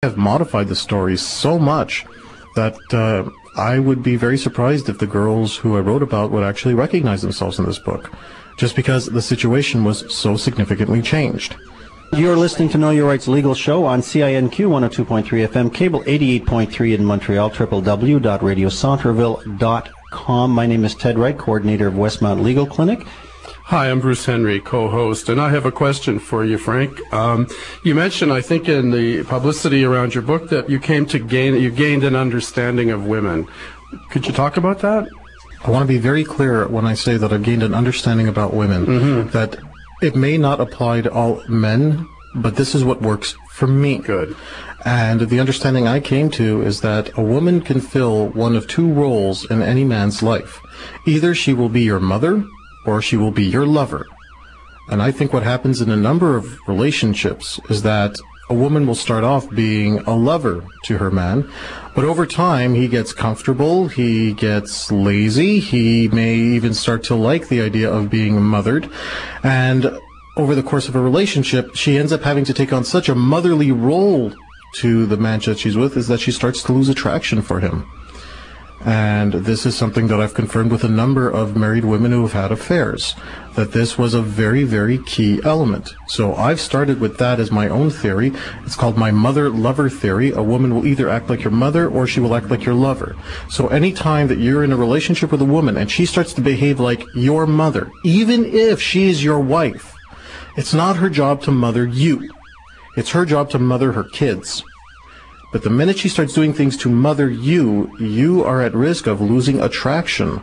have modified the story so much that I would be very surprised if the girls who I wrote about would actually recognize themselves in this book, just because the situation was so significantly changed. You're listening to Know Your Rights Legal Show on CINQ 102.3 FM, cable 88.3 in Montreal, www.radiocentreville.com. My name is Ted Wright, coordinator of Westmount Legal Clinic. Hi, I'm Bruce Henry, co-host, and I have a question for you, Frank. You mentioned, I think, in the publicity around your book that you gained an understanding of women. Could you talk about that? I want to be very clear when I say that I've gained an understanding about women, that it may not apply to all men, but this is what works for me. Good. And the understanding I came to is that a woman can fill one of two roles in any man's life. Either she will be your mother, or she will be your lover. And I think what happens in a number of relationships is that a woman will start off being a lover to her man, but over time he gets comfortable, he gets lazy, he may even start to like the idea of being mothered, and over the course of a relationship, she ends up having to take on such a motherly role to the man that she's with is that she starts to lose attraction for him. And this is something that I've confirmed with a number of married women who have had affairs, that this was a very, very key element. So I've started with that as my own theory. It's called my mother-lover theory. A woman will either act like your mother or she will act like your lover. So any time that you're in a relationship with a woman and she starts to behave like your mother, even if she is your wife, it's not her job to mother you. It's her job to mother her kids. But the minute she starts doing things to mother you, you are at risk of losing attraction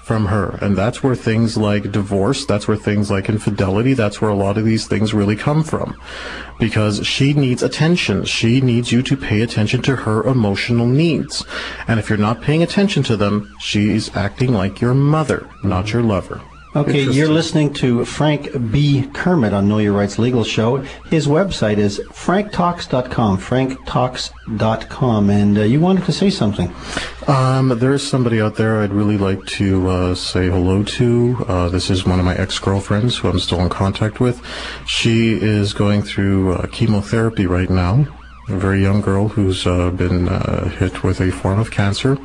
from her. And that's where things like divorce, that's where things like infidelity, that's where a lot of these things really come from. Because she needs attention. She needs you to pay attention to her emotional needs. And if you're not paying attention to them, she's acting like your mother, not your lover. Okay, you're listening to Frank B. Kermit on Know Your Rights Legal Show. His website is franktalks.com, franktalks.com, and you wanted to say something. There's somebody out there I'd really like to say hello to. This is one of my ex-girlfriends who I'm still in contact with. She is going through chemotherapy right now. A very young girl who's been hit with a form of cancer.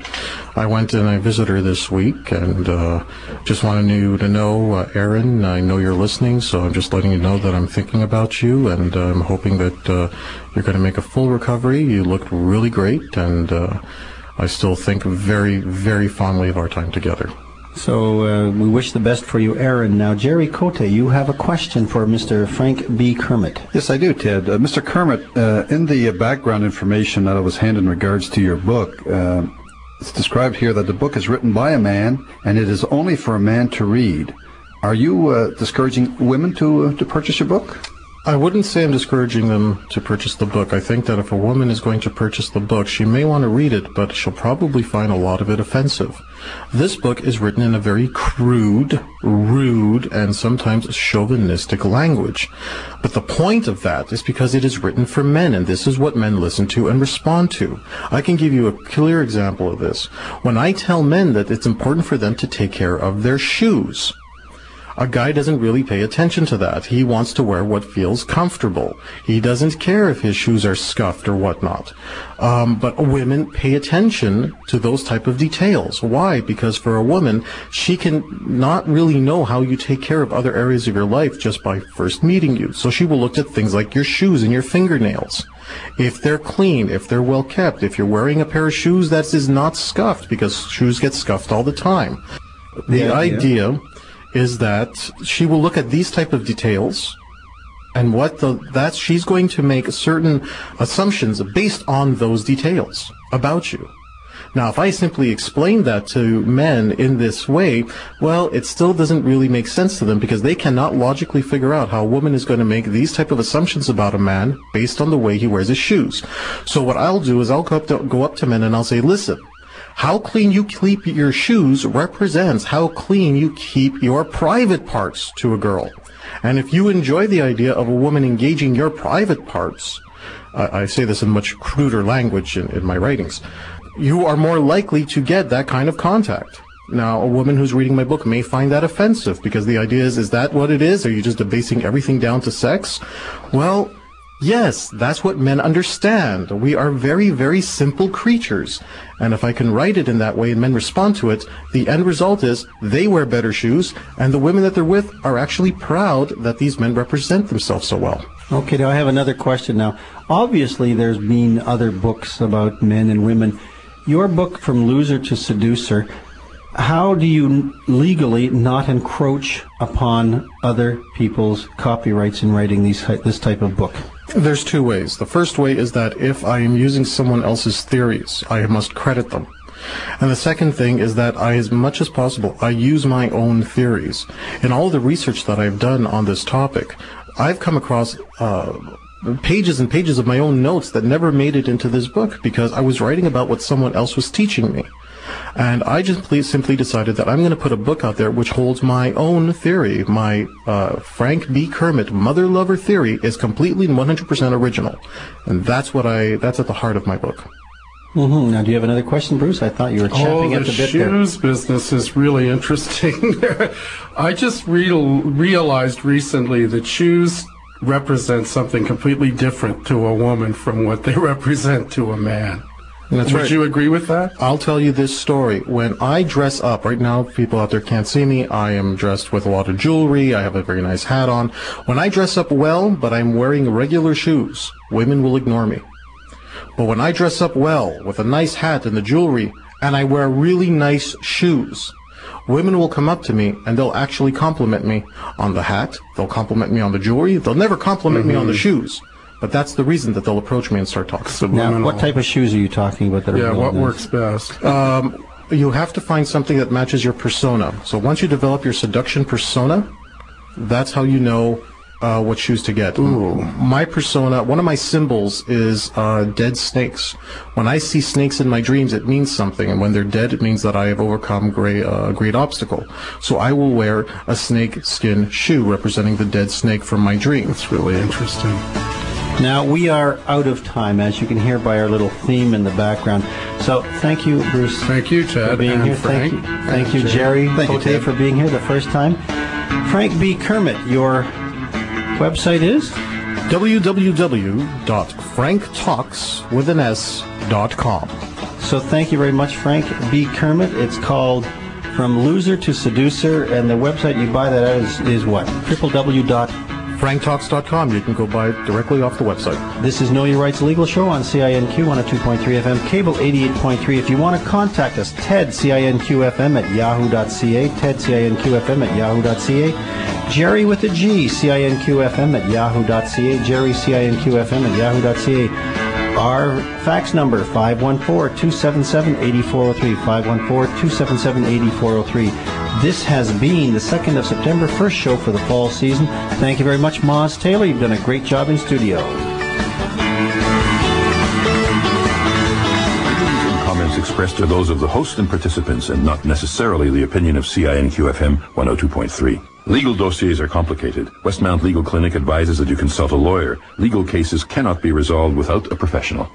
I went and I visited her this week and just wanted you to know, Aaron, I know you're listening, so I'm just letting you know that I'm thinking about you, and I'm hoping that you're going to make a full recovery. You looked really great, and I still think very, very fondly of our time together. So we wish the best for you, Aaron. Now, Jerry Cote, you have a question for Mr. Frank B. Kermit. Yes, I do, Ted. Mr. Kermit, in the background information that I was handed in regards to your book, it's described here that the book is written by a man and it is only for a man to read. Are you discouraging women to purchase your book? I wouldn't say I'm discouraging them to purchase the book. I think that if a woman is going to purchase the book, she may want to read it, but she'll probably find a lot of it offensive. This book is written in a very crude, rude, and sometimes chauvinistic language. But the point of that is because it is written for men, and this is what men listen to and respond to. I can give you a clear example of this. When I tell men that it's important for them to take care of their shoes, a guy doesn't really pay attention to that. He wants to wear what feels comfortable. He doesn't care if his shoes are scuffed or whatnot. But women pay attention to those type of details. Why? Because for a woman, she can not really know how you take care of other areas of your life just by first meeting you. So she will look at things like your shoes and your fingernails. If they're clean, if they're well kept, if you're wearing a pair of shoes that is not scuffed, because shoes get scuffed all the time. The idea is that she will look at these type of details, and she's going to make certain assumptions based on those details about you. Now, if I simply explain that to men in this way, well, it still doesn't really make sense to them because they cannot logically figure out how a woman is going to make these type of assumptions about a man based on the way he wears his shoes. So what I'll do is I'll go up to men and I'll say, listen, how clean you keep your shoes represents how clean you keep your private parts to a girl. And if you enjoy the idea of a woman engaging your private parts, I say this in much cruder language in my writings, you are more likely to get that kind of contact. Now, a woman who's reading my book may find that offensive because the idea is that what it is? Are you just basing everything down to sex? Well, Yes, that's what men understand. We are very, very simple creatures. And if I can write it in that way and men respond to it, the end result is they wear better shoes, and the women that they're with are actually proud that these men represent themselves so well. Okay, now I have another question now. Obviously, there's been other books about men and women. Your book, From Loser to Seducer, how do you legally not encroach upon other people's copyrights in writing this type of book? There's two ways. The first way is that if I am using someone else's theories, I must credit them. And the second thing is that as much as possible, I use my own theories. In all the research that I've done on this topic, I've come across pages and pages of my own notes that never made it into this book because I was writing about what someone else was teaching me. And I just simply decided that I'm going to put a book out there which holds my own theory. My Frank B. Kermit mother lover theory is completely and 100% original. And that's at the heart of my book. Mm-hmm. Now, do you have another question, Bruce? I thought you were champing at the bit there. The shoes business is really interesting. I just realized recently that shoes represent something completely different to a woman from what they represent to a man. That's right. Would you agree with that? I'll tell you this story. When I dress up, right now people out there can't see me, I am dressed with a lot of jewelry, I have a very nice hat on. When I dress up well, but I'm wearing regular shoes, women will ignore me. But when I dress up well, with a nice hat and the jewelry, and I wear really nice shoes, women will come up to me and they'll actually compliment me on the hat, they'll compliment me on the jewelry, they'll never compliment me on the shoes. But that's the reason that they'll approach me and start talking. Now, what type of shoes are you talking about? What works best? You have to find something that matches your persona. So once you develop your seduction persona, that's how you know what shoes to get. Ooh. My persona, one of my symbols is dead snakes. When I see snakes in my dreams, it means something. And when they're dead, it means that I have overcome a great obstacle. So I will wear a snake skin shoe representing the dead snake from my dream. That's really interesting. Now, we are out of time, as you can hear by our little theme in the background. So, thank you, Bruce. Thank you, Ted, for being and here. Frank. Thank you, Jerry Cote, for being here the first time. Frank B. Kermit, your website is? www.franktalks.com. So, thank you very much, Frank B. Kermit. It's called From Loser to Seducer, and the website you buy that at is what? franktalks.com. You can go buy it directly off the website. This is Know Your Rights Legal Show on CINQ 102.3 FM, cable 88.3. If you want to contact us, Ted, CINQFM at yahoo.ca, Ted, CINQFM at yahoo.ca, Jerry with a G, CINQFM at yahoo.ca, Jerry, CINQFM at yahoo.ca. Our fax number, 514-277-8403, 514-277-8403. This has been the 2nd of September, first show for the fall season. Thank you very much, Moz Taylor. You've done a great job in studio. Comments expressed are those of the host and participants and not necessarily the opinion of CINQ-FM 102.3. Legal dossiers are complicated. Westmount Legal Clinic advises that you consult a lawyer. Legal cases cannot be resolved without a professional.